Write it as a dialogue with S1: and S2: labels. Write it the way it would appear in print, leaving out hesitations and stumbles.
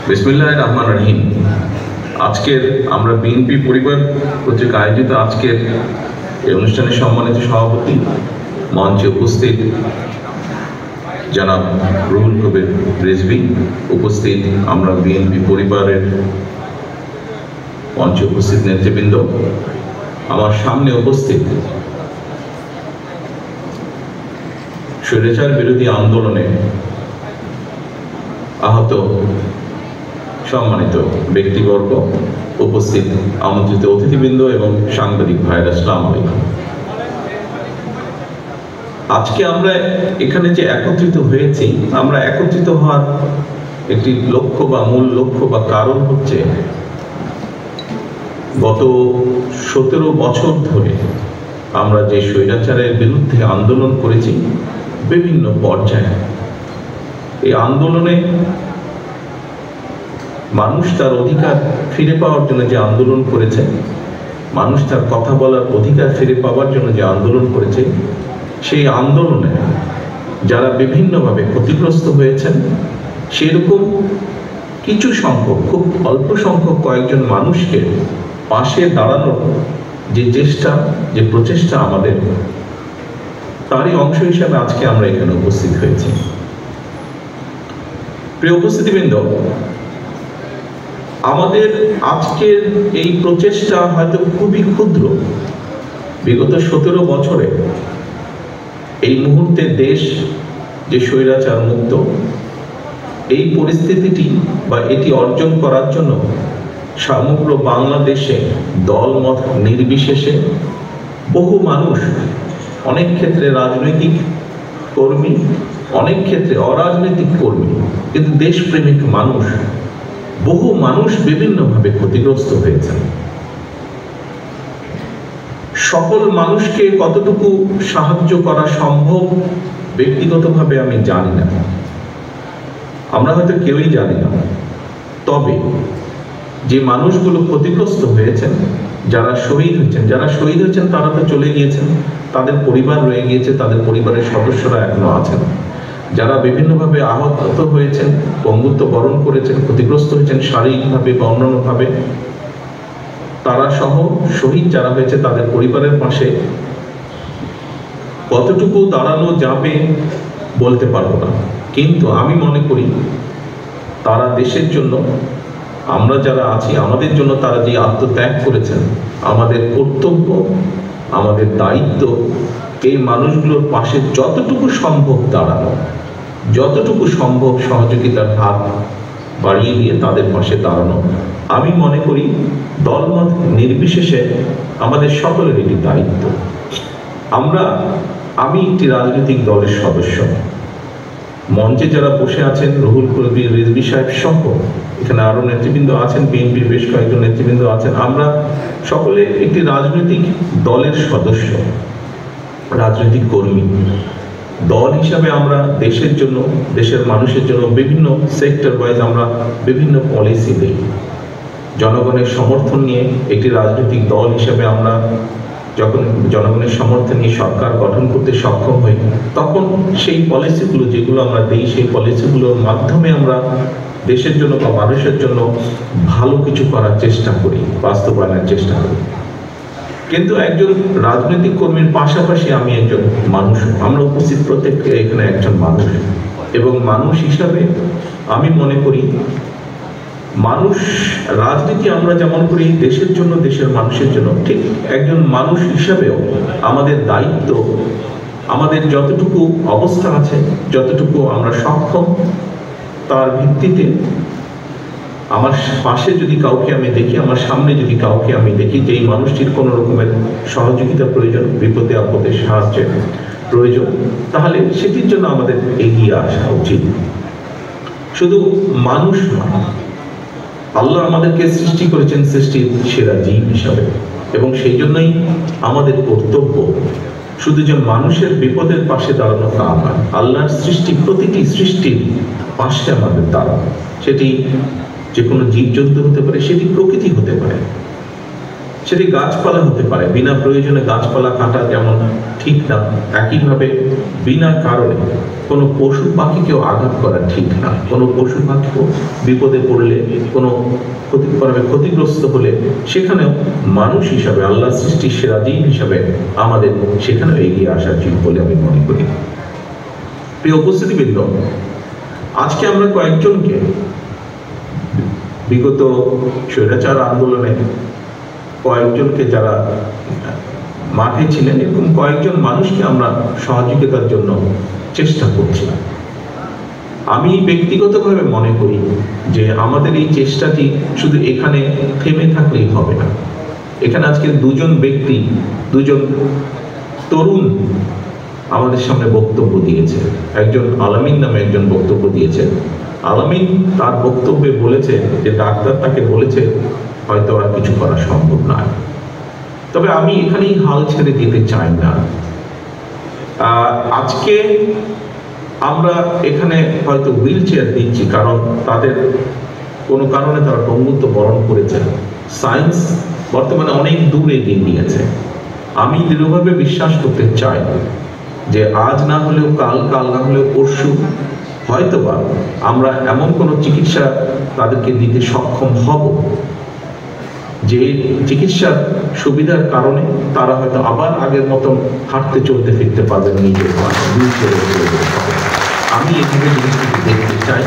S1: বিসমিল্লাহির রহমানির রহিম। আজকের আমরা বিএনপি পরিবার কর্তৃক আয়োজিত আজকের এই অনুষ্ঠানের সম্মানিত সভাপতি, মঞ্চে উপস্থিত জনাব রুহুল কবির রিজভী, উপস্থিত আমরা বিএনপি পরিবারের মঞ্চে উপস্থিত নেতৃবৃন্দ, আমার সামনে উপস্থিত স্বৈরাচার বিরোধী আন্দোলনে আহত সম্মানিত ব্যক্তিবর্গ, উপস্থিত আমন্ত্রিত অতিথিবৃন্দ এবং সাংবাদিক ভাইরা, আসসালামু আলাইকুম। আজকে আমরা এখানে যে একত্রিত হয়েছি, আমরা একত্রিত হওয়ার একটি লক্ষ্য বা মূল লক্ষ্য বা কারণ হচ্ছে গত 17 বছর ধরে আমরা যে স্বৈরাচারের বিরুদ্ধে আন্দোলন করেছি বিভিন্ন পর্যায়ে, এই আন্দোলনে মানুষ তার অধিকার ফিরে পাওয়ার জন্য যে আন্দোলন করেছে, মানুষ তার কথা বলার অধিকার ফিরে পাওয়ার জন্য যে আন্দোলন করেছে, সেই আন্দোলনে যারা বিভিন্নভাবে ক্ষতিগ্রস্ত হয়েছেন, সেরকম কিছু সংখ্যক, খুব অল্প সংখ্যক কয়েকজন মানুষকে পাশে দাঁড়ানোর যে চেষ্টা, যে প্রচেষ্টা আমাদের, তারই অংশ হিসাবে আজকে আমরা এখানে উপস্থিত হয়েছি। প্রিয় উপস্থিতিবৃন্দ, আমাদের আজকের এই প্রচেষ্টা হয়তো খুবই ক্ষুদ্র। বিগত 17 বছরে এই মুহূর্তে দেশ যে স্বৈরাচার মুক্ত, এই পরিস্থিতিটি বা এটি অর্জন করার জন্য সমগ্র বাংলাদেশে দলমত নির্বিশেষে বহু মানুষ, অনেক ক্ষেত্রে রাজনৈতিক কর্মী, অনেক ক্ষেত্রে অরাজনৈতিক কর্মী, কিন্তু দেশপ্রেমিক মানুষ, বহু মানুষ বিভিন্নভাবে ক্ষতিগ্রস্ত হয়েছেন। সকল মানুষকে কতটুকু সাহায্য করা সম্ভব ব্যক্তিগতভাবে আমি জানি না, আমরা হয়তো কেউই জানি না। তবে যে মানুষগুলো ক্ষতিগ্রস্ত হয়েছেন, যারা শহীদ হয়েছেন তারা তো চলে গিয়েছেন, তাদের পরিবার রয়ে গিয়েছে, তাদের পরিবারের সদস্যরা এখনো আছেন। যারা বিভিন্নভাবে আহত হয়েছেন, পঙ্গুত্ব বরণ করেছেন, ক্ষতিগ্রস্ত হয়েছেন শারীরিকভাবে বা অন্যান্যভাবে, তারা সহ শহীদ যারা হয়েছে তাদের পরিবারের পাশে কতটুকু দাঁড়ানো যাবে বলতে পারবো না, কিন্তু আমি মনে করি তারা দেশের জন্য, আমরা যারা আছি আমাদের জন্য তারা যে আত্মত্যাগ করেছেন, আমাদের কর্তব্য, আমাদের দায়িত্ব এই মানুষগুলোর পাশে যতটুকু সম্ভব দাঁড়ানো, যতটুকু সম্ভব সহযোগিতার হাত বাড়িয়ে দিয়ে তাদের পাশে দাঁড়ানো। আমি মনে করি দলমত নির্বিশেষে আমাদের সকলের একটি দায়িত্ব। আমি একটি রাজনৈতিক দলের সদস্য, মঞ্চে যারা বসে আছেন রুহুল কবির রিজভী সাহেব সহ এখানে আরো নেতৃবৃন্দ আছেন, বিএনপির বেশ কয়েকজন নেতৃবৃন্দ আছেন, আমরা সকলে একটি রাজনৈতিক দলের সদস্য, রাজনৈতিক কর্মী। দল হিসাবে আমরা দেশের জন্য, দেশের মানুষের জন্য বিভিন্ন সেক্টর ওয়াইজ আমরা বিভিন্ন পলিসি দিই। জনগণের সমর্থন নিয়ে একটি রাজনৈতিক দল হিসাবে আমরা যখন জনগণের সমর্থন নিয়ে সরকার গঠন করতে সক্ষম হই, তখন সেই পলিসিগুলো যেগুলো আমরা দিই, সেই পলিসিগুলোর মাধ্যমে আমরা দেশের জন্য বা মানুষের জন্য ভালো কিছু করার চেষ্টা করি, বাস্তবায়নের চেষ্টা করি। কিন্তু একজন রাজনৈতিক কর্মীর পাশাপাশি আমি একজন মানুষ, আমরা উপস্থিত প্রত্যেকে এখানে একজন মানুষ, এবং মানুষ হিসাবে আমি মনে করি মানুষ, রাজনীতি আমরা যেমন করি দেশের জন্য, দেশের মানুষের জন্য, ঠিক একজন মানুষ হিসাবেও আমাদের দায়িত্ব, আমাদের যতটুকু অবস্থা আছে, যতটুকু আমরা সক্ষম, তার ভিত্তিতে আমার পাশে যদি কাউকে আমি দেখি, আমার সামনে যদি কাউকে আমি দেখি যে এই মানুষটির কোনো রকমের সহযোগিতা প্রয়োজন, বিপদে আপদে সাহায্যের প্রয়োজন, তাহলে সেটির জন্য আমাদের এগিয়ে আসা উচিত। শুধু মানুষ নয়, আল্লাহ আমাদেরকে সৃষ্টি করেছেন সৃষ্টির সেরা জীব হিসাবে, এবং সেই জন্যই আমাদের কর্তব্য শুধু যে মানুষের বিপদের পাশে দাঁড়ানো তা নয়, আল্লাহর সৃষ্টি, প্রতিটি সৃষ্টির পাশে আমাদের দাঁড়ানো। সেটি যে কোনো জীবজন্তু হতে পারে, সেটি প্রকৃতি হতে পারে, সেটি গাছপালা হতে পারে। বিনা প্রয়োজনে গাছপালা কাটা যেমন ঠিক না, একইভাবে বিনা কারণে কোনো পশু পাখিকেও আঘাত করা ঠিক না। কোনো পশু পাখিও বিপদে পড়লে, কোনো ক্ষতিগ্রস্ত হলে সেখানেও মানুষ হিসাবে, আল্লাহ সৃষ্টির সেরা জীব হিসাবে আমাদের সেখানেও এগিয়ে আসা উচিত বলে আমি মনে করি। প্রিয় উপস্থিতিবৃন্দ, আজকে আমরা কয়েকজনকে বিগত স্বৈরাচার আন্দোলনে কয়েকজনকে যারা মাঠে ছিলেন, এরকম কয়েকজন মানুষকে আমরা সহযোগিতার জন্য চেষ্টা করছিলাম। আমি ব্যক্তিগতভাবে মনে করি যে আমাদের এই চেষ্টাটি শুধু এখানে থেমে থাকলেই হবে না। এখানে আজকে দুজন ব্যক্তি, দুজন তরুণ আমাদের সামনে বক্তব্য দিয়েছে। একজন আলামিন নামে একজন বক্তব্য দিয়েছে। আলামিন তার বক্তব্যে বলেছে যে ডাক্তার তাকে বলেছে হয়তো আর কিছু করা সম্ভব নয়। তবে আমি এখানেই হাল ছেড়ে দিতে চাই না। আজকে আমরা এখানে হয়তো হুইল চেয়ার দিচ্ছি কারণ তাদের কোনো কারণে তারা পঙ্গুত্ব বরণ করেছে। সায়েন্স বর্তমানে অনেক দূর এগিয়ে নিয়েছে। আমি দৃঢ়ভাবে বিশ্বাস করতে চাই যে আজ না হলেও কাল, কাল না হলেও পরশু হয়তোবা আমরা এমন কোনো চিকিৎসা তাদেরকে দিতে সক্ষম হব যে চিকিৎসার সুবিধার কারণে তারা হয়তো আবার আগের মতন হাঁটতে চলতে ফিরতে পারবেন নিজের। আমি এখানে জিনিসটি দেখতে চাই।